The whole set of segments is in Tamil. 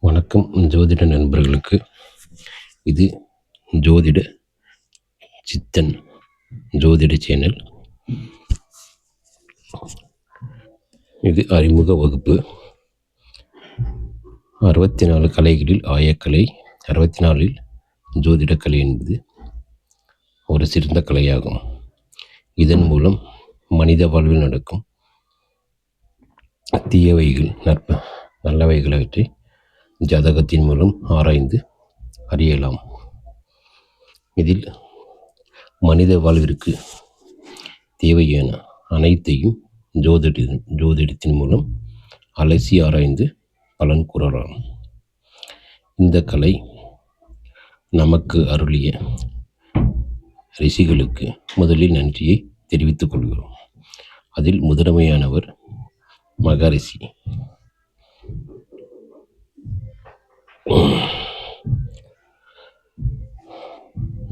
வணக்கம் ஜோதிட நண்பர்களுக்கு. இது ஜோதிட சித்தன் ஜோதிட சேனல். இது அறிமுக வகுப்பு. 64 கலைகளில் ஆயக்கலை, 64இல் ஜோதிடக்கலை என்பது ஒரு சிறந்த கலையாகும். இதன் மூலம் மனித வாழ்வில் நடக்கும் தீயவைகள் நல்லவைகளவற்றை ஜாதகத்தின் மூலம் ஆராய்ந்து அறியலாம். இதில் மனித வாழ்விற்கு தேவையான அனைத்தையும் ஜோதிடத்தின் மூலம் அலசி ஆராய்ந்து பலன் கூறலாம். இந்த கலை நமக்கு அருளிய ரிஷிகளுக்கு முதலில் நன்றியை தெரிவித்துக் கொள்கிறோம். அதில் முதன்மையானவர் மகரிஷி.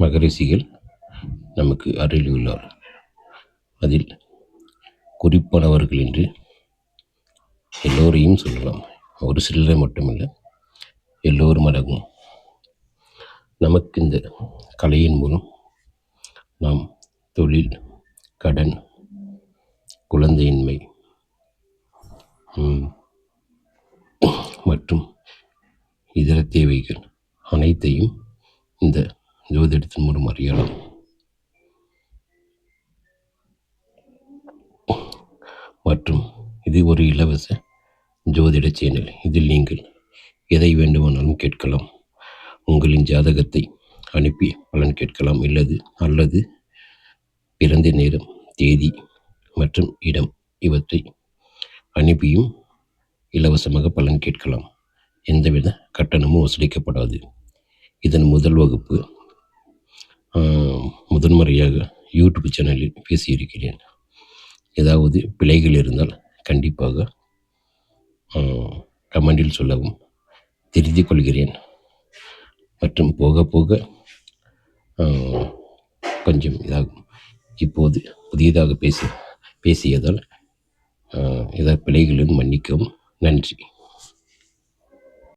மகரிஷிகள் நமக்கு அருளியுள்ளார். அதில் குறிப்பானவர்கள் என்று எல்லோரையும் சொல்லலாம். ஒரு சிலரை மட்டுமல்ல, எல்லோரும் அடங்கும். நமக்கு இந்த கலையின் மூலம் நாம் தொழில், கடன், குழந்தையின்மை மற்றும் இதர தேவைகள் அனைத்தையும் இந்த ஜோதிடத்தின் மூலம் அறியலாம். மற்றும் இது ஒரு இலவச ஜோதிட சேனல். இதில் நீங்கள் எதை வேண்டுமானாலும் கேட்கலாம். உங்களின் ஜாதகத்தை அனுப்பி பலன் கேட்கலாம். அல்லது பிறந்த நேரம், தேதி மற்றும் இடம் இவற்றை அனுப்பியும் இலவசமாக பலன் கேட்கலாம். எந்தவித கட்டணமும் வசூலிக்கப்படாது. இதன் முதல் வகுப்பு முதன்முறையாக யூடியூப் சேனலில் பேசியிருக்கிறேன். ஏதாவது பிழைகள் இருந்தால் கண்டிப்பாக கமெண்டில் சொல்லவும், தெரிந்து கொள்கிறேன். மற்றும் போக போக கொஞ்சம் இதாகும். இப்போது புதியதாக பேசியதால் ஏதாவது பிழைகளும் மன்னிக்கவும். நன்றி.